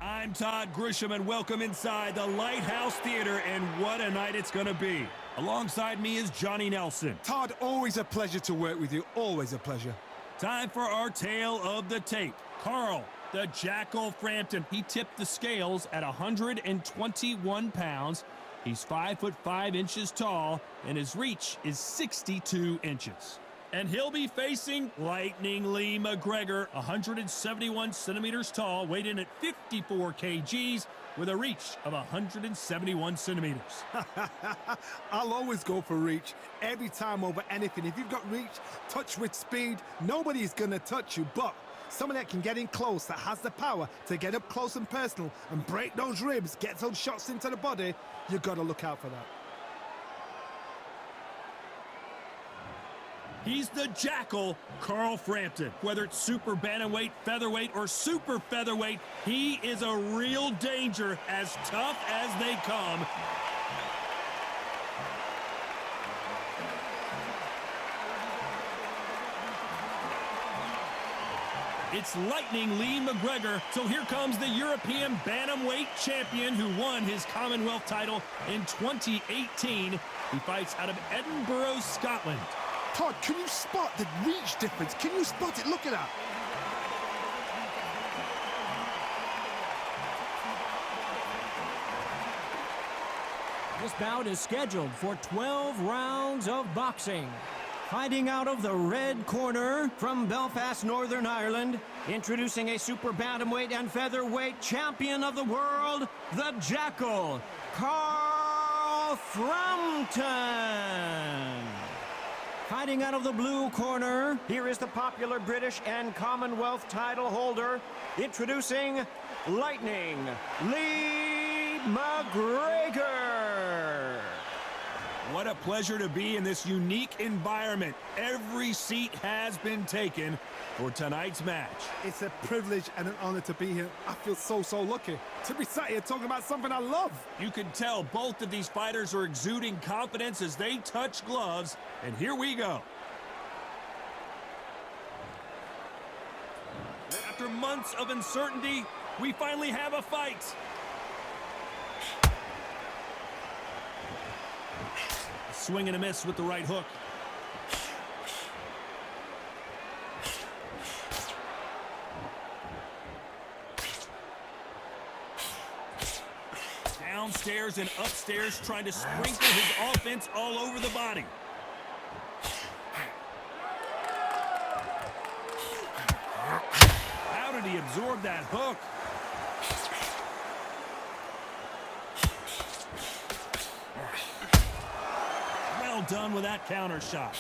I'm Todd Grisham, and welcome inside the Lighthouse Theater, and what a night it's going to be. Alongside me is Johnny Nelson. Todd, always a pleasure to work with you. Always a pleasure. Time for our tale of the tape. Carl, the Jackal Frampton. He tipped the scales at 121 pounds. He's 5'5" tall, and his reach is 62 inches. And he'll be facing Lightning Lee McGregor, 171 centimeters tall, weighed in at 54 kgs, with a reach of 171 centimeters. I'll always go for reach, every time over anything. If you've got reach, touch with speed, nobody's going to touch you. But someone that can get in close, that has the power to get up close and personal and break those ribs, get those shots into the body, you've got to look out for that. He's the Jackal, Carl Frampton. Whether it's super bantamweight, featherweight, or super featherweight, he is a real danger, as tough as they come. It's Lightning Lee McGregor. So here comes the European bantamweight champion who won his Commonwealth title in 2018. He fights out of Edinburgh, Scotland. Todd, can you spot the reach difference? Can you spot it? Look at that. This bout is scheduled for 12 rounds of boxing. Fighting out of the red corner from Belfast, Northern Ireland, introducing a super bantamweight and featherweight champion of the world, the Jackal, Carl Frampton. Fighting out of the blue corner, here is the popular British and Commonwealth title holder, introducing Lightning Lee McGregor. What a pleasure to be in this unique environment. Every seat has been taken for tonight's match. It's a privilege and an honor to be here. I feel so lucky to be sat here talking about something I love. You can tell both of these fighters are exuding confidence as they touch gloves, and here we go. After months of uncertainty, we finally have a fight. A swing and a miss with the right hook. Downstairs and upstairs, trying to sprinkle his offense all over the body. How did he absorb that hook? Well done with that counter shot.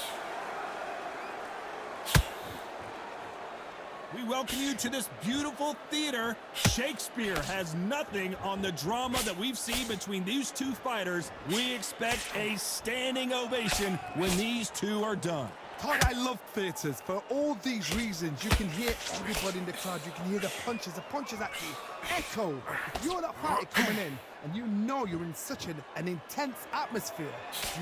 We welcome you to this beautiful theater. Shakespeare has nothing on the drama that we've seen between these two fighters. We expect a standing ovation when these two are done. Todd, I love theatres. For all these reasons, you can hear everybody in the crowd. You can hear the punches actually echo. If you're that fighter coming in and you know you're in such an intense atmosphere,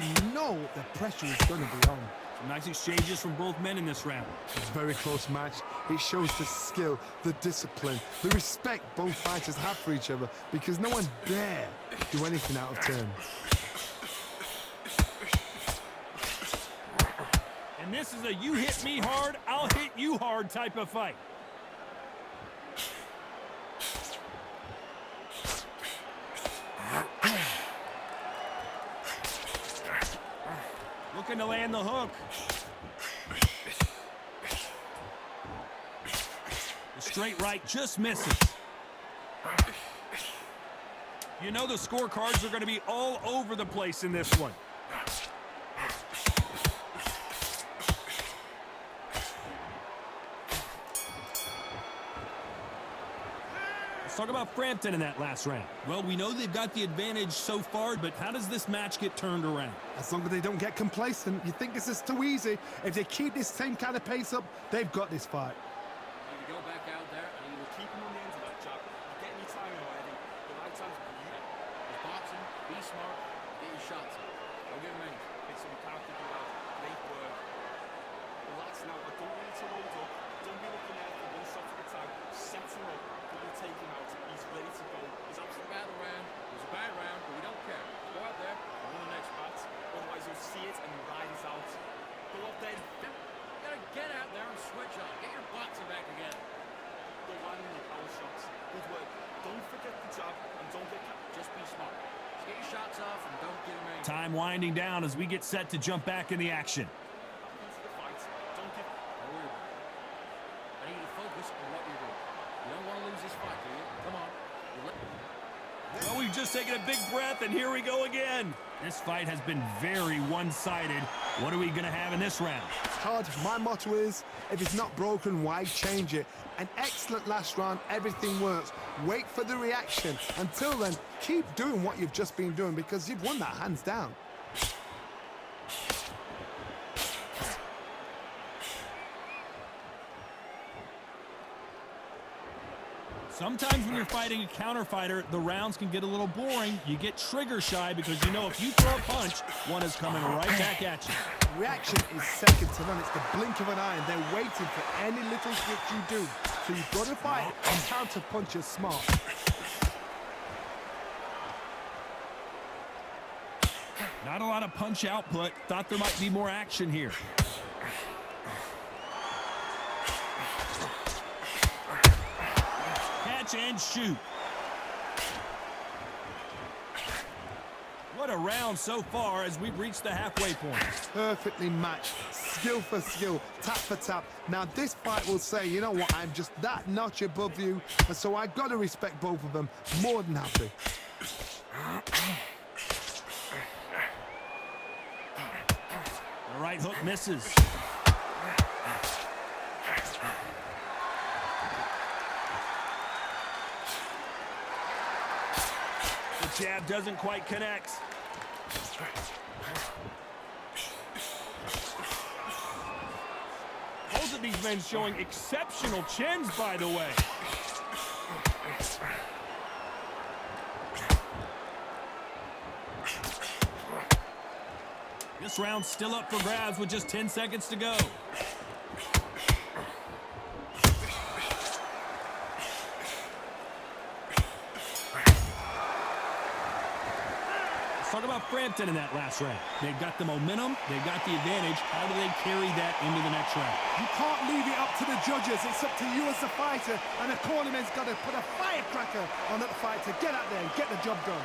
you know the pressure is going to be on. Some nice exchanges from both men in this round. It's a very close match. It shows the skill, the discipline, the respect both fighters have for each other, because no one dare do anything out of turn. And this is a you hit me hard, I'll hit you hard type of fight. Looking to land the hook. The straight right just misses. You know the scorecards are going to be all over the place in this one. Let's talk about Frampton in that last round. Well, we know they've got the advantage so far, but how does this match get turned around? As long as they don't get complacent, you think this is too easy. If they keep this same kind of pace up, they've got this fight. You go back out there and you will keep him on the end of that jab. You're getting your timing already. The right time's It's boxing, be smart, get your shots. Don't get many. Hit some counter out. Great work. Relax now, but don't need to load up. Don't be looking at for one shot at a time. Set him up, put your take him out. He's ready fights off and don't give him any. Time winding down as we get set to jump back in the action. Into the fight. Don't worry about it. I need you to focus on what you're doing. You don't want to lose this fight, do you? Come on. Well, we've just taken a big breath, and here we go again. This fight has been very one-sided. What are we going to have in this round? Todd, my motto is, if it's not broken, why change it? An excellent last round, everything works. Wait for the reaction. Until then, keep doing what you've just been doing because you've won that hands down. Sometimes when you're fighting a counter fighter, the rounds can get a little boring. You get trigger shy because you know if you throw a punch, one is coming right back at you. Reaction is second to none. It's the blink of an eye, and they're waiting for any little switch you do. So you've got to fight and counter punch is smart. Not a lot of punch output. Thought there might be more action here. Catch and shoot. What a round so far as we've reached the halfway point. Perfectly matched, skill for skill, tap for tap. Now this fight will say, you know what, I'm just that notch above you, and so I've got to respect both of them. More than happy. The right hook misses. The jab doesn't quite connect. Both of these men showing exceptional chins, by the way. This round's still up for grabs with just 10 seconds to go. Let's talk about Frampton in that last round. They've got the momentum, they've got the advantage. How do they carry that into the next round? You can't leave it up to the judges. It's up to you as the fighter, and the cornerman's got to put a firecracker on that fight to get out there and get the job done.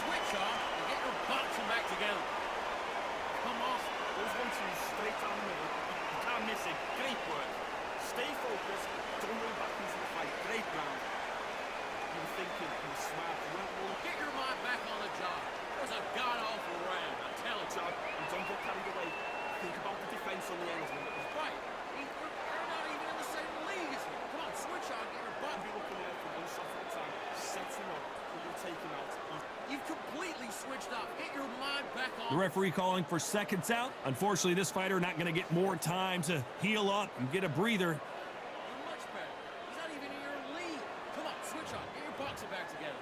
Switch on and get your boxing back together. Come off those 1-2s straight down the middle. You can't miss it. Great work. Stay focused. Don't go back into the fight. Great round. You were thinking you were smart. You weren't wrong. Get your mind back on the job. It was a god-awful round. I tell it, John. And don't get carried away. Think about the defense on the end when it was right. You're not even in the same league as me. Come on, switch on. Get your butt. Be looking there for one shot at a time. Set him up. You'll take him out. You've completely switched off. Get your mind back on. The referee calling for seconds out. Unfortunately, this fighter not going to get more time to heal up and get a breather. You're much better. He's not even in your league. Come on, switch on. Get your boxing back together.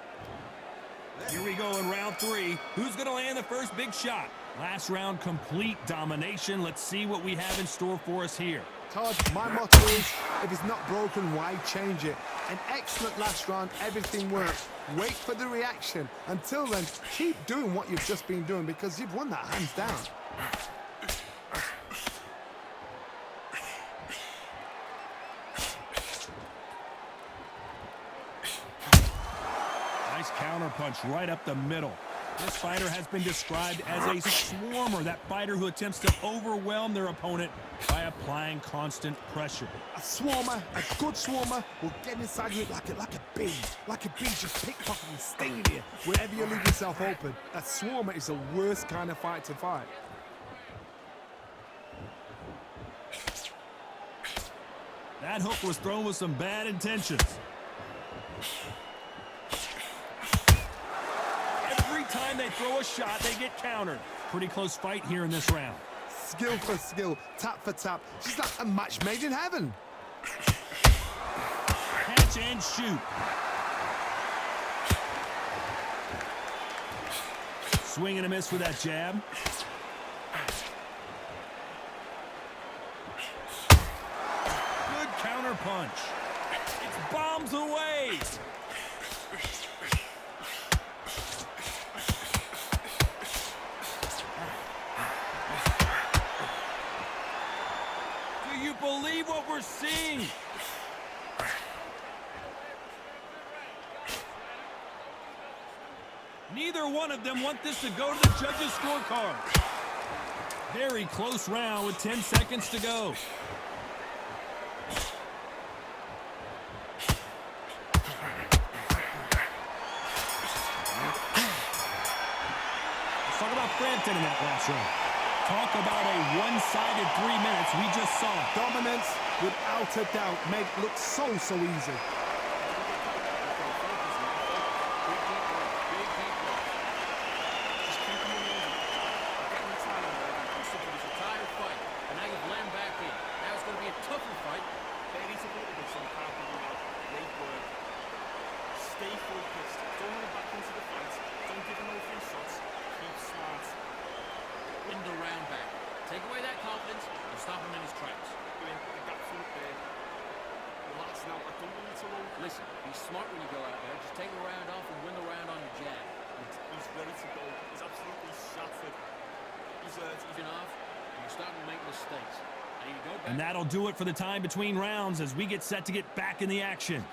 Here we go in round 3. Who's going to land the first big shot? Last round, complete domination. Let's see what we have in store for us here. Todd, my motto is, if it's not broken, why change it? An excellent last round, everything works. Wait for the reaction. Until then, keep doing what you've just been doing because you've won that hands down. Nice counter punch right up the middle. This fighter has been described as a swarmer, that fighter who attempts to overwhelm their opponent by applying constant pressure. A swarmer, a good swarmer, will get inside you like a bee. Like a bee just pickpocket and stinging you wherever you leave yourself open. A swarmer is the worst kind of fight to fight. That hook was thrown with some bad intentions. Every time they throw a shot, they get countered. Pretty close fight here in this round. Skill for skill, tap for tap. She's like a match made in heaven. Catch and shoot. Swing and a miss with that jab. Good counter punch. It's bombs away. Do you believe what we're seeing? Neither one of them want this to go to the judges' scorecard. Very close round with 10 seconds to go. Let's talk about Frampton in that last round. Talk about a one-sided 3 minutes we just saw. Dominance, without a doubt, made it look so easy. Stay focused. Don't run back into the fight. Don't give him no free shots. Keep smart. Win the round back. Take away that confidence and stop him in his tracks. The gap front there. Relax now. I don't need to roll. Listen, be smart when you go out there. Just take the round off and win the round on your jab. He's ready to go. He's absolutely shattered. He's off, and you're starting to make mistakes. Now you go back. And that'll do it for the time between rounds as we get set to get back in the action.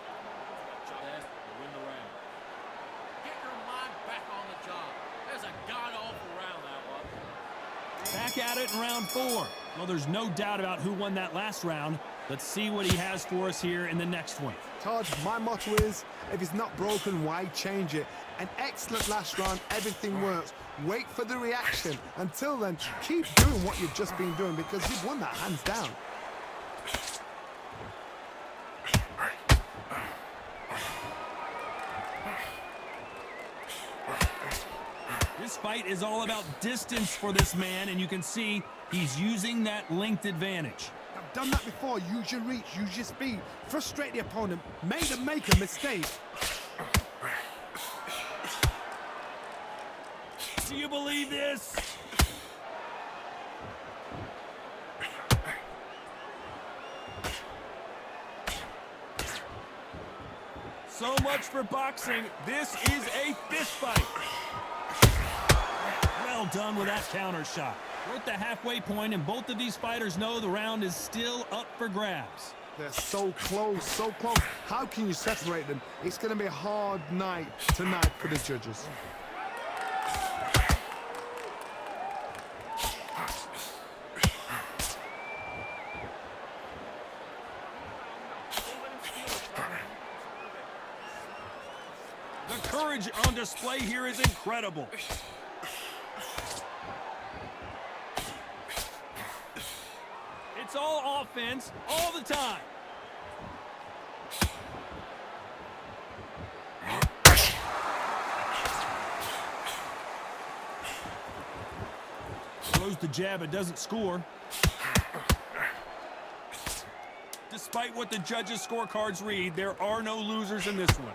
Back at it in round 4. Well, there's no doubt about who won that last round. Let's see what he has for us here in the next one. Todd, my motto is, if it's not broken, why change it? An excellent last round, everything works. Wait for the reaction. Until then, keep doing what you've just been doing because you've won that hands down. This fight is all about distance for this man, and you can see he's using that length advantage. I've done that before. Use your reach, use your speed. Frustrate the opponent. Make them make a mistake. Do you believe this? So much for boxing. This is a fist fight. Well done with that counter shot. We're at the halfway point, and both of these fighters know the round is still up for grabs. They're so close, so close. How can you separate them? It's going to be a hard night tonight for the judges. The courage on display here is incredible. It's all offense, all the time. Throws the jab, it doesn't score. Despite what the judges' scorecards read, there are no losers in this one.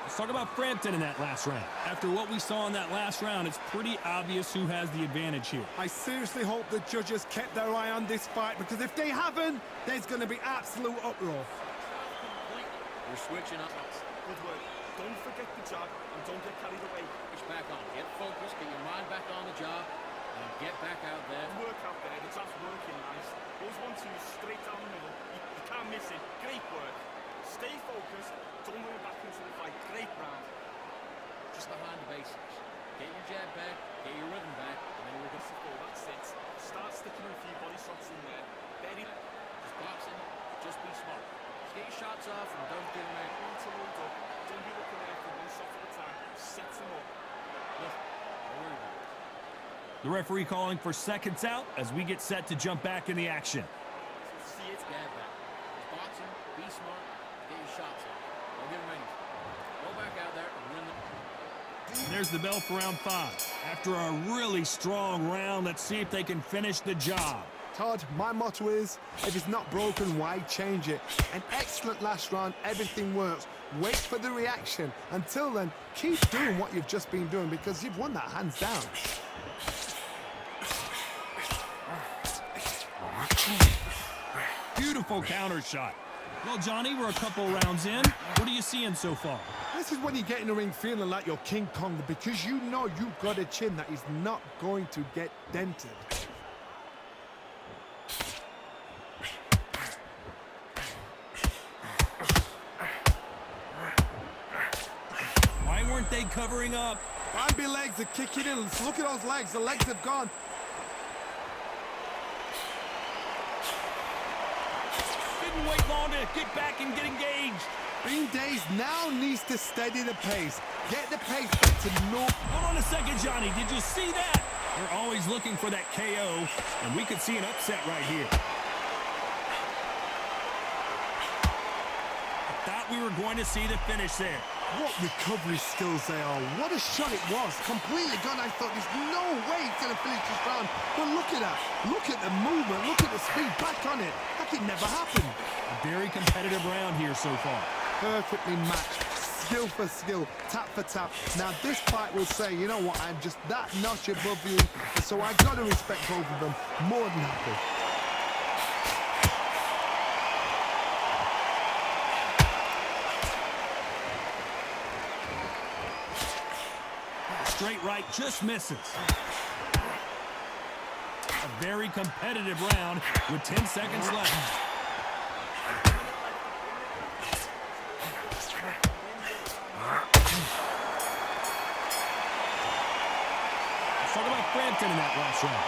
Let's talk about Frampton in that last round. After what we saw in that last round, it's pretty obvious who has the advantage here. I seriously hope the judges kept their eye on this fight, because if they haven't, there's going to be absolute uproar. We're switching up. Good work. Don't forget the jab and don't get carried away. Push back on. Get focused. Get your mind back on the job. And get back out there. Work out there. The jab's working nice. Those 1-2s straight down the middle. You can't miss it. Great work. Stay focused. Don't go back into the fight. Great round. Just behind the basics. Get your jab back. Get your rhythm back. And then we'll get to go. That's it. Start sticking a few body shots in there. Very. Just boxing. Just be smart. Just get your shots off and don't do them out. To load up. Don't be looking there for one shot at a time. Set them up. Look. Don't worry about it. The referee calling for seconds out as we get set to jump back in the action. See it's jab back. Just boxing. Be smart. Get your shots off. Don't give them anything. Go back out there and win them. And there's the bell for round 5. After a really strong round, let's see if they can finish the job. Todd, my motto is, if it's not broken, why change it? An excellent last round, everything works. Wait for the reaction. Until then, keep doing what you've just been doing because you've won that hands down. Beautiful counter shot. Well, Johnny, we're a couple rounds in. What are you seeing so far? This is when you get in the ring feeling like you're King Kong because you know you've got a chin that is not going to get dented. weren't they covering up? Bambi legs are kicking in. Look at those legs. The legs have gone. Didn't wait long to get back and get engaged. Bean Days now needs to steady the pace. Get the pace back to north. Hold on a second, Johnny. Did you see that? They're always looking for that KO, and we could see an upset right here. I thought we were going to see the finish there. What recovery skills they are. What a shot it was. Completely gone. I thought there's no way he's going to finish this round. But look at that. Look at the movement. Look at the speed back on it. Like it never happened. A very competitive round here so far. Perfectly matched. Skill for skill. Tap for tap. Now this fight will say, you know what, I'm just that notch above you. So I got to respect both of them. More than happy. Straight right just misses. A very competitive round with 10 seconds left. Let's talk about Frampton in that last round.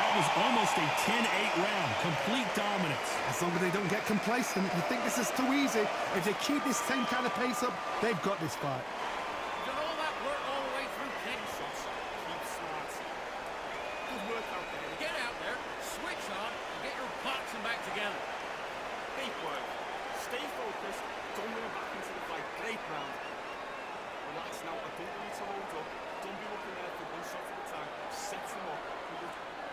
That was almost a 10-8 round. Complete dominance. As long as they don't get complacent, you think this is too easy. If they keep this same kind of pace up, they've got this fight. Stay focused, don't run back into the fight. Great round. Relax now, I don't want you to hold up. Don't be looking there for one shot at a time. Set him up.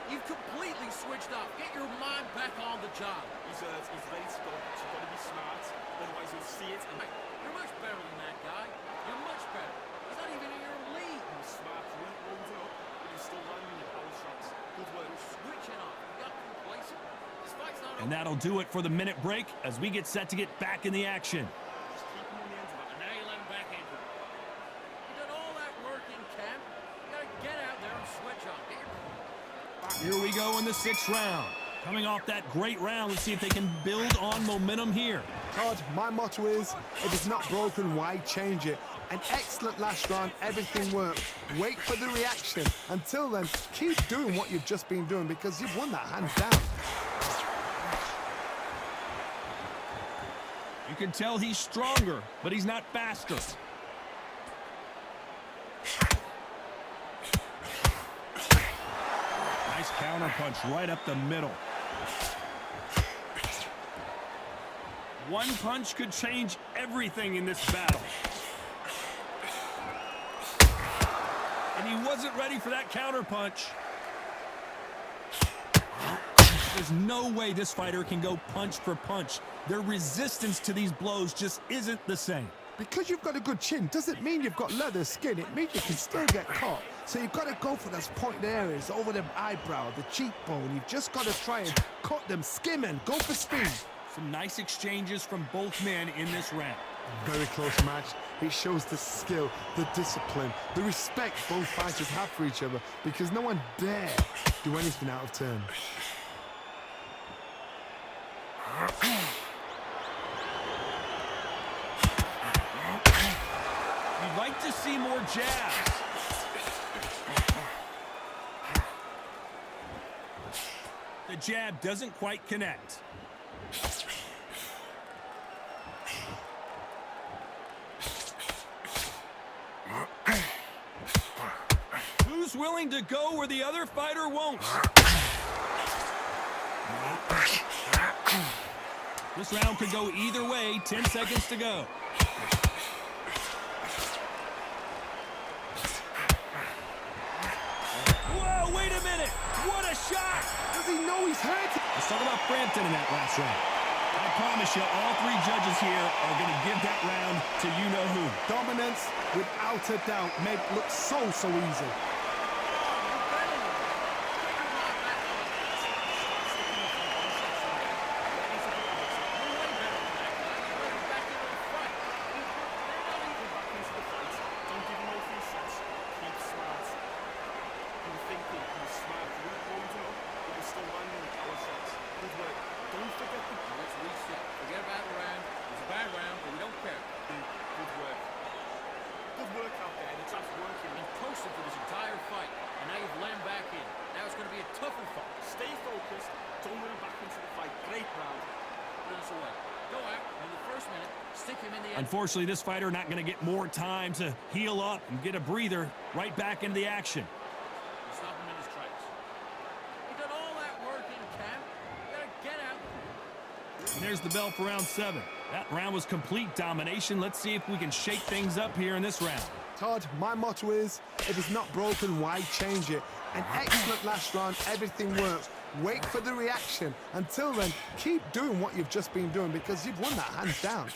You've completely switched off. Get your mind back on the job. He's ready to go. So you've got to be smart, otherwise you'll see it. And You're much better than that guy. You're much better. He's not even in your league. he's smart, really loading up, but he's still landing your power shots. Good work. Switching off. You got complacent. This fight's not And that'll do it for the minute break as we get set to get back in the action. Just keep him on the end of it. And now you let him back into it. You did all that work in camp. You gotta get out there and switch off. Get your... Here we go in the 6th round. Coming off that great round, let's see if they can build on momentum here. Todd, my motto is, if it's not broken, why change it? An excellent last round, everything worked. Wait for the reaction. Until then, keep doing what you've just been doing because you've won that hands down. You can tell he's stronger, but he's not faster. Nice counter punch right up the middle. One punch could change everything in this battle. And he wasn't ready for that counter punch. There's no way this fighter can go punch for punch. Their resistance to these blows just isn't the same. Because you've got a good chin doesn't mean you've got leather skin. It means you can still get caught. So you've got to go for those pointed areas, over the eyebrow, the cheekbone. You've just got to try and cut them, skim and go for speed. Some nice exchanges from both men in this round. Very close match. It shows the skill, the discipline, the respect both fighters have for each other because no one dare do anything out of turn. You'd like to see more jabs. The jab doesn't quite connect. Who's willing to go where the other fighter won't? This round could go either way. 10 seconds to go. Whoa, wait a minute. What a shot. Does he know he's hurt? Let's talk about Frampton in that last round. I promise you, all three judges here are going to give that round to you-know-who. Dominance, without a doubt, made it look so easy. Don't forget the... Let's reset. Forget about the round. It was a bad round, but we don't care. Good work. Good work out Unfortunately, this fighter not going to get more time to heal up and get a breather. Right back into the action. Stop him in his tracks. You did all that work in camp. You gotta get out. And there's the bell for round 7. That round was complete domination. Let's see if we can shake things up here in this round. Todd, my motto is, if it's not broken, why change it? An excellent last round, everything works. Wait for the reaction. Until then, keep doing what you've just been doing because you've won that hands down.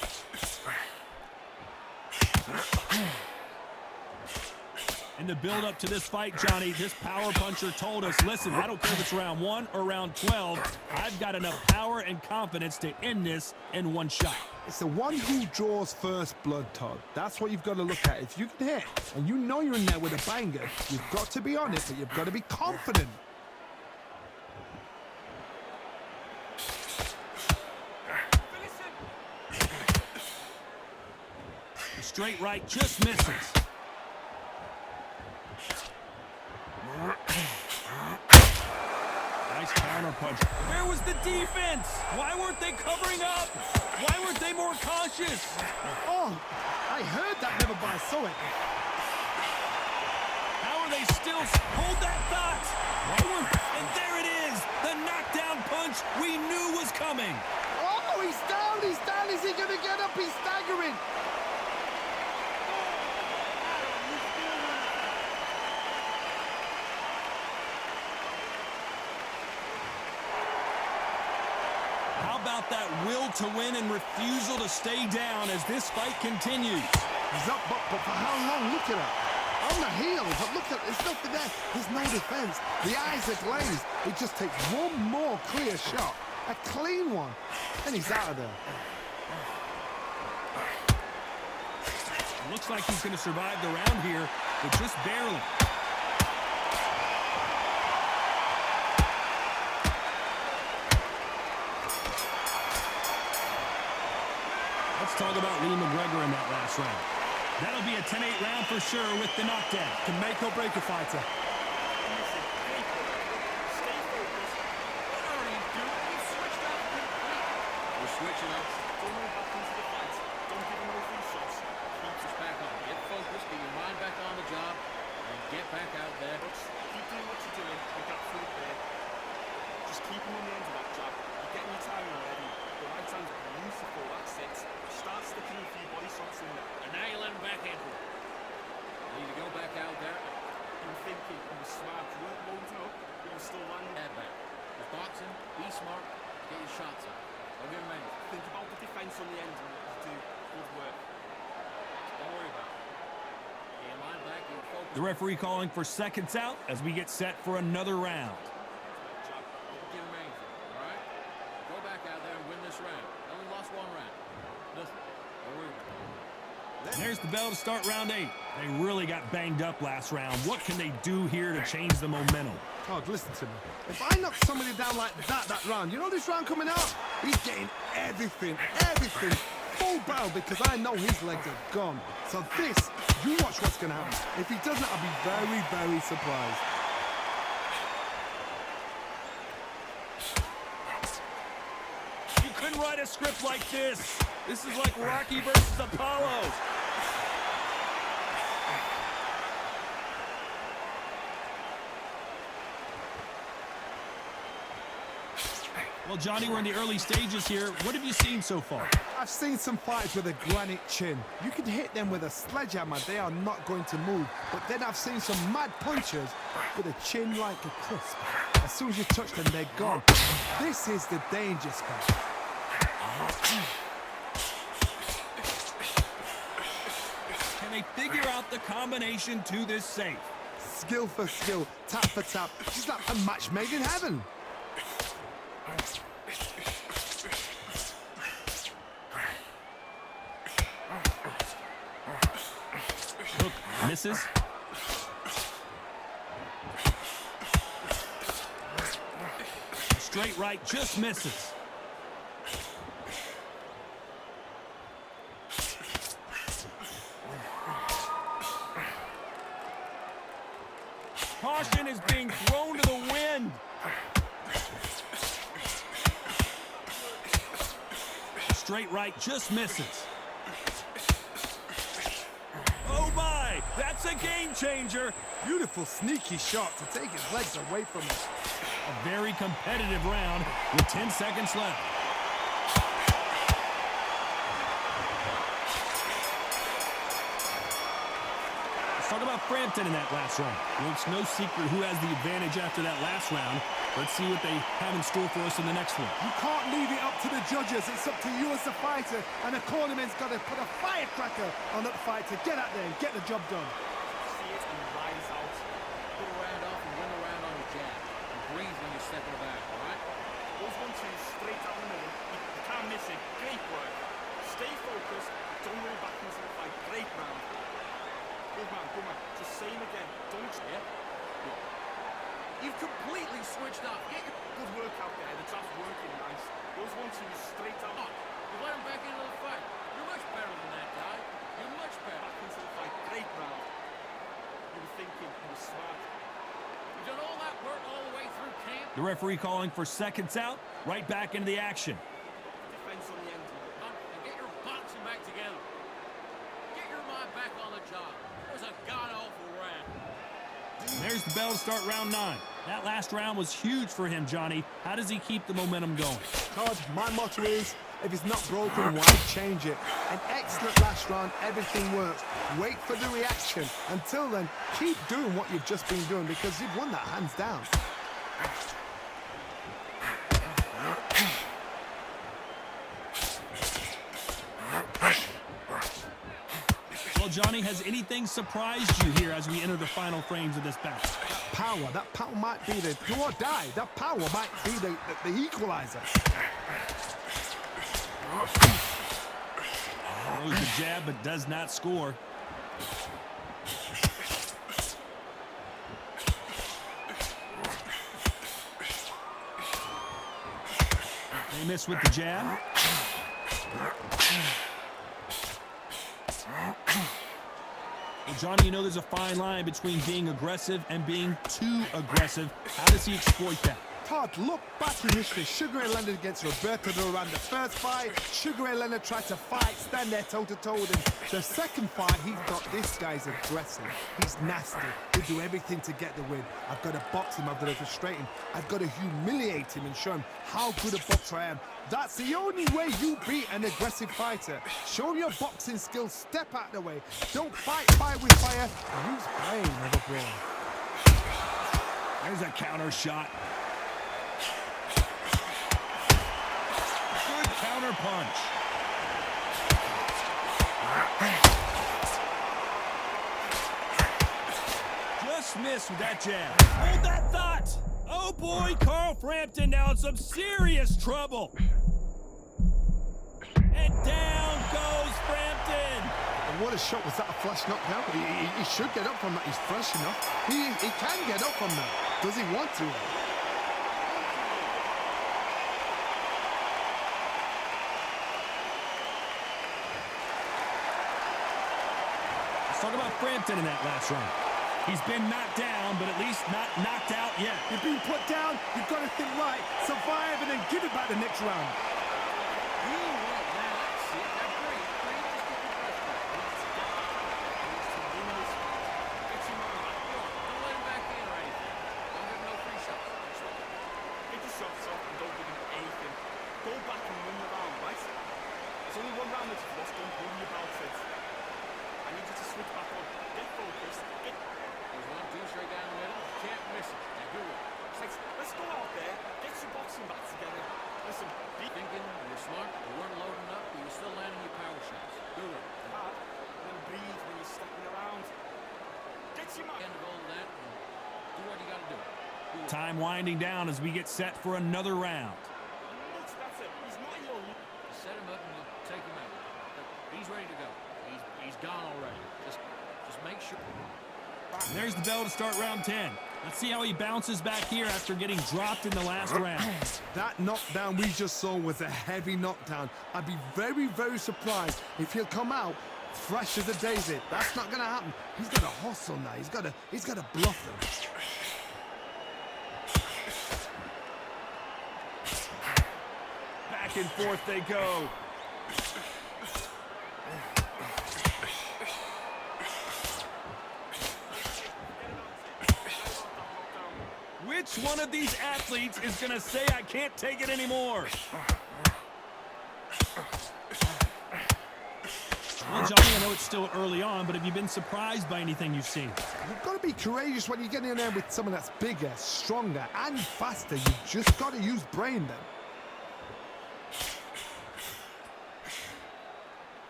In the build-up to this fight, Johnny, this power puncher told us, listen, I don't care if it's round 1 or round 12, I've got enough power and confidence to end this in one shot. It's the one who draws first blood, Todd. That's what you've got to look at. If you can hit, and you know you're in there with a banger, you've got to be on it, but you've got to be confident. The straight right just misses. Nice counter punch. Where was the defense? Why weren't they covering up? Why weren't they more cautious? Oh, I heard that, never by saw it. How are they still? Hold that thought. And there it is. The knockdown punch we knew was coming. Oh, he's down, he's down. Is he going to get up? He's staggering. That will to win and refusal to stay down as this fight continues. He's up, but for how long? Look at that. On the heel, but look at, there's nothing there. There's no defense. The eyes are glazed. He just takes one more clear shot. A clean one. And he's out of there. Looks like he's going to survive the round here, but just barely. Talk about Lee McGregor in that last round. That'll be a 10-8 round for sure with the knockdown. Can make or break a fighter. Listen, stay focused. Stay focused. What are you doing? You switched out completely. We're switching up. Don't move back into the fight. Don't give him no free shots. Keeps us back on. Get focused. Get your mind back on the job. And get back out there. Keep doing what you're doing. You got through there. Just keep him on the end of that jab. You're getting your timing already. The right hand's beautiful. That's it. Start sticking a few body shots in there. And now you let him back into it. You need to go back out there. You were thinking, you were smart, you weren't loading up, but you were still landing. Head back. With boxing, be smart, get your shots up. Don't give him anything. Think about the defense on the end and what you do. Good work. Don't worry about it. Get your mind back, get your focus. The referee calling for seconds out as we get set for another round. Jab. Don't give him anything, all right? Go back out there and win this round. You only lost one round. Nothing. Don't worry about it. There's the bell to start round 8. They really got banged up last round. What can they do here to change the momentum? Todd, listen to me. If I knock somebody down like that round, you know this round coming out? He's getting everything, full barrel because I know his legs are gone. So this, you watch what's going to happen. If he doesn't, I'll be very, very surprised. You couldn't write a script like this. This is like Rocky versus Apollo. Well, Johnny, we're in the early stages here. What have you seen so far? I've seen some fighters with a granite chin. You can hit them with a sledgehammer, they are not going to move. But then I've seen some mad punchers with a chin like a crisp. As soon as you touch them, they're gone. This is the danger spot. Can they figure out the combination to this safe? Skill for skill, tap for tap. It's like a match made in heaven. Hook misses. Straight right just misses. Caution is being thrown to the wind. Straight right just misses. That's a game changer. Beautiful, sneaky shot to take his legs away from him. A very competitive round with 10 seconds left. Let's talk about Frampton in that last round. Well, it's no secret who has the advantage after that last round. Let's see what they have in store for us in the next one. You can't leave it up to the judges. It's up to you as a fighter, and a cornerman's got to put a firecracker on that fight to get out there and get the job done. See it and rise out. Put a round off and win the round on your jab. And breathe when you're stepping back, all right? Those 1-2s straight down the middle. You can't miss it. Great work. Stay focused. Don't roll back into the fight. Great round. Good man, good man. Just same again. Don't... Yeah? You've completely switched up. Get your Good work out there. The jab's working nice. Those 1-2s straight down. You let him back into the fight. You're much better than that guy. You're much better. Back into the fight. Great round. You were thinking. You were smart. You've done all that work all the way through camp. The referee calling for seconds out. Right back into the action. Defense on the end. Huh? And get your boxing back together. Get your mind back on the job. It was a god-awful round. There's the bell to start round 9. That last round was huge for him, Johnny. How does he keep the momentum going? Todd, my motto is, if it's not broken, why change it? An excellent last round, everything works. Wait for the reaction. Until then, keep doing what you've just been doing because you've won that hands down. Well, Johnny, has anything surprised you here as we enter the final frames of this bout? That power might be the do or die. That power might be the equalizer. Throws the jab, but does not score. They miss with the jab. Well, Johnny, you know there's a fine line between being aggressive and being too aggressive. How does he exploit that? Todd, look back in history. Sugar Ray Leonard against Roberto Duran. The first fight, Sugar Ray Leonard tried to fight, stand there toe-to-toe with him. The second fight, he thought this guy's aggressive. He's nasty. He'll do everything to get the win. I've got to box him. I've got to frustrate him. I've got to humiliate him and show him how good a boxer I am. That's the only way you beat an aggressive fighter. Show him your boxing skills. Step out the way. Don't fight fire with fire. Use brain, never brain. There's a counter shot. Good counter punch. Just missed with that jab. Hold that thought. Oh boy, Carl Frampton now in some serious trouble. And down goes Frampton. And what a shot. Was that a flash knockdown? He should get up from that. He's fresh enough. He can get up from that. Does he want to? Let's talk about Frampton in that last round. He's been knocked down, but at least not knocked out yet. You've been put down. You've got to think right. Survive and then give it back the next round. Time winding down as we get set for another round. Looks better. He's not your... Set him up and you take him out. He's ready to go. He's gone already. Just make sure. There's the bell to start round 10. Let's see how he bounces back here after getting dropped in the last round. That knockdown we just saw was a heavy knockdown. I'd be very, very surprised if he'll come out fresh as a daisy. That's not going to happen. He's got to hustle now. He's got to bluff them. Back and forth they go. Which one of these athletes is going to say, I can't take it anymore? Well, Johnny, I know it's still early on, but have you been surprised by anything you've seen? You've got to be courageous when you get in there with someone that's bigger, stronger, and faster. You've just got to use brain then.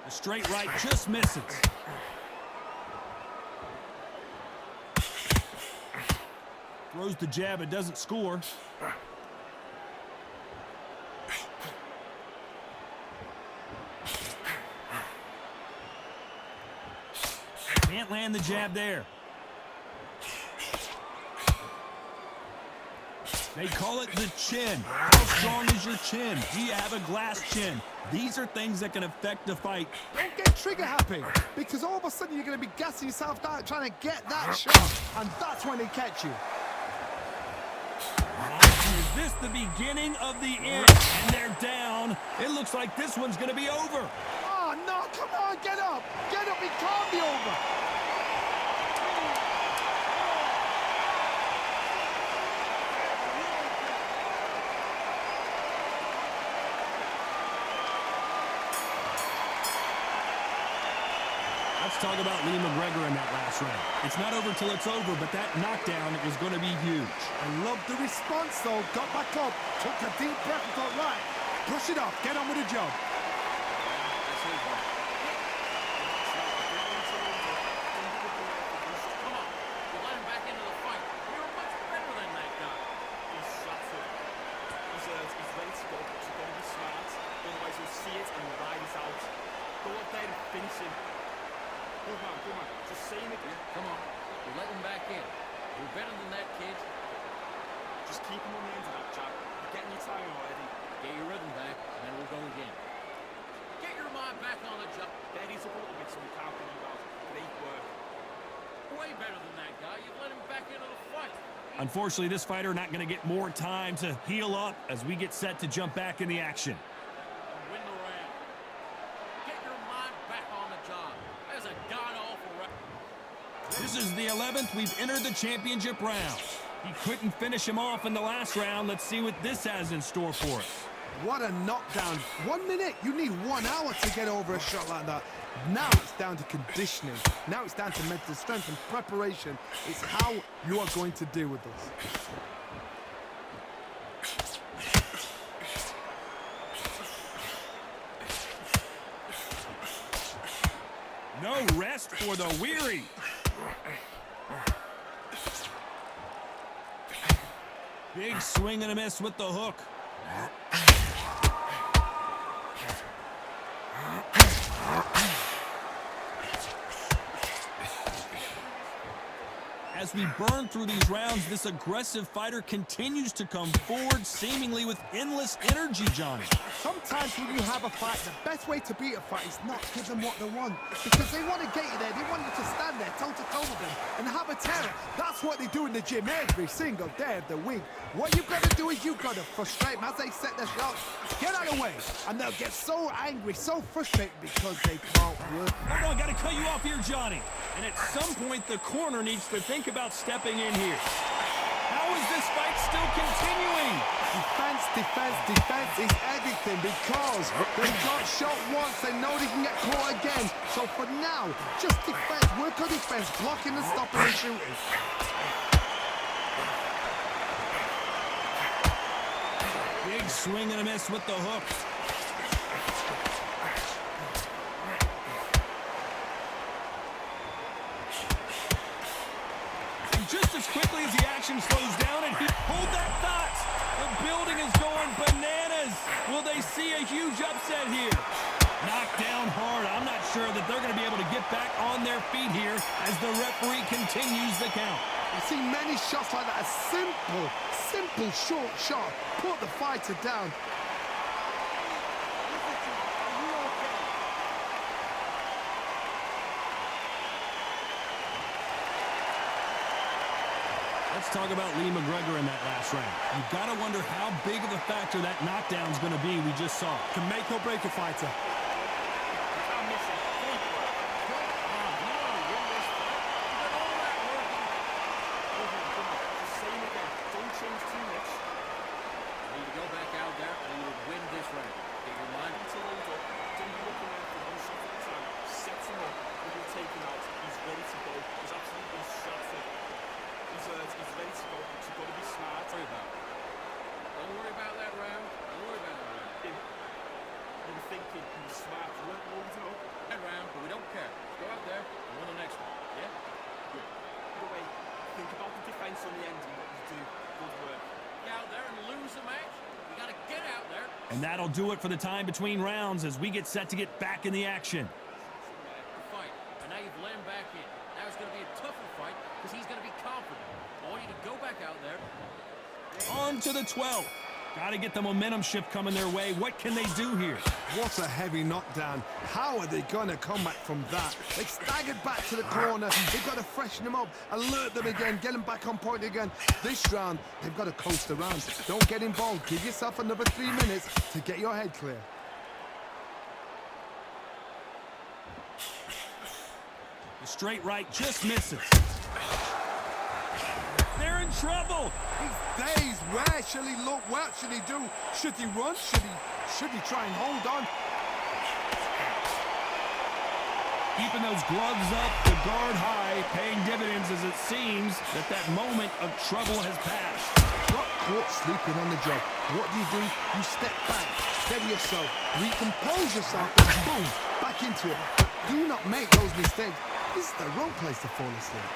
The straight right just misses. Throws the jab, it doesn't score. Can't land the jab there. They call it the chin. How strong is your chin? Do you have a glass chin? These are things that can affect the fight. Don't get trigger happy, because all of a sudden you're going to be gassing yourself out trying to get that shot, and that's when they catch you. Is this the beginning of the end? And they're down. It looks like this one's going to be over. Oh, no, come on, get up. Get up, it can't be over. Let's talk about Lee McGregor in that last round. It's not over till it's over, but that knockdown is going to be huge. I love the response, though. Got back up, took a deep breath and thought, right, brush it off, get on with the job. That's his one. Come on, you let him back into the fight. You're much better than that guy. He's shuts it. He's ready to go. He's going to be smart. Otherwise, he'll see it and ride it out. Go up there and finish him. Come on. Just saying it. Come on, you let him back in. You're better than that, kid. Just keep him on the end of that jab. You're getting your timing already. Get your rhythm back, and then we'll go again. Get your mind back on the job. There he's up a little bit, so we can't put you out. Great work. Way better than that guy. You've let him back into the fight. Unfortunately, this fighter not going to get more time to heal up as we get set to jump back in the action. Win the round. Get your mind back on the job. That's a god-awful round. This is the 11th. We've entered the championship round. He couldn't finish him off in the last round. Let's see what this has in store for us. What a knockdown. 1 minute, you need 1 hour to get over a shot like that. Now it's down to conditioning. Now it's down to mental strength and preparation. It's how you are going to deal with this. No rest for the weary. Big swing and a miss with the hook. As we burn through these rounds, this aggressive fighter continues to come forward, seemingly with endless energy, Johnny. Sometimes when you have a fight, the best way to beat a fight is not give them what they want. Because they want to get you there. They want you to stand there toe-to-toe with them and have a terror. That's what they do in the gym every single day of the week. What you've got to do is you've got to frustrate them as they set their shots. Get out of the way. And they'll get so angry, so frustrated because they can't work. Hold on, got to cut you off here, Johnny. And at some point, the corner needs to think about stepping in here. How is this fight still continuing? Defense is everything because they got shot once, they know they can get caught again. So for now, just defense, work on defense, blocking and stopping and shooting. Big swing and a miss with the hook. Just as quickly as the action slows down, and he pulled that thought. The building is going bananas. Will they see a huge upset here? Knocked down hard. I'm not sure that they're going to be able to get back on their feet here as the referee continues the count. You see many shots like that. A simple short shot. Put the fighter down. Let's talk about Lee McGregor in that last round. You've got to wonder how big of a factor that knockdown's going to be we just saw. Can make or break a fighter. I'm missing. Great work. kid. He was smart. He weren't loading up. Head round, but we don't care. Go out there and win the next one. Yeah? Good. By the way, think about the defense on the end and what you do. Good work. Get out there and lose the match. We got to get out there. And that'll do it for the time between rounds as we get set to get back in the action. The fight. And now you've let him back in. Now it's going to be a tougher fight because he's going to be confident. I want you to go back out there. On to the 12th. Got to get the momentum shift coming their way. What can they do here? What a heavy knockdown. How are they going to come back from that? They staggered back to the corner. They've got to freshen them up, alert them again, get them back on point again. This round, they've got to coast around. Don't get involved. Give yourself another 3 minutes to get your head clear. The straight right just misses. They're in trouble. He's dazed. Where shall he look? What should he do? Should he run? Should he try and hold on? Keeping those gloves up, the guard high, paying dividends as it seems that moment of trouble has passed. Got caught sleeping on the job. What do? You step back, steady yourself, recompose yourself, and boom, back into it. But do not make those mistakes. This is the wrong place to fall asleep.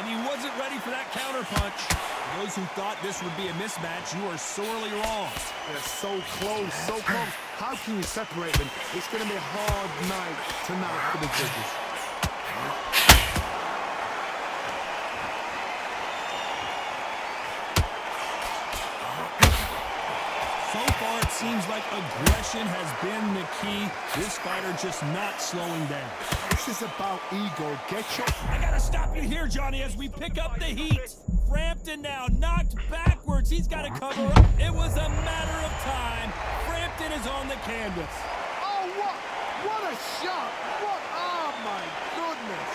And he wasn't ready for that counterpunch. For those who thought this would be a mismatch, you are sorely wrong. They're so close, so close. How can you separate them? It's going to be a hard night tonight for the judges. So far, it seems like aggression has been the key. This fighter just not slowing down. This is about ego. Get your... I gotta stop you here, Johnny, as we pick up the heat. Frampton now knocked backwards. He's got to cover up. It was a matter of time. Frampton is on the canvas. Oh, what a shot. What? Oh, my goodness.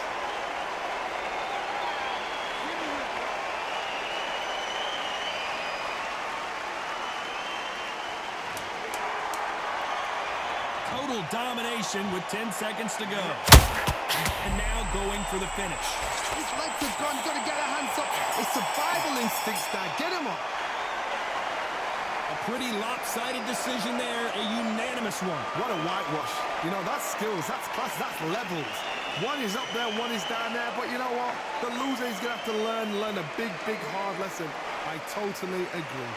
Total domination with 10 seconds to go. And now going for the finish. His legs have gone. Got to get her hands up. It's survival instincts there. Get him up. A pretty lopsided decision there. A unanimous one. What a whitewash. You know, that's skills. That's class. That's levels. One is up there, one is down there. But you know what? The loser is going to have to learn a big, hard lesson. I totally agree.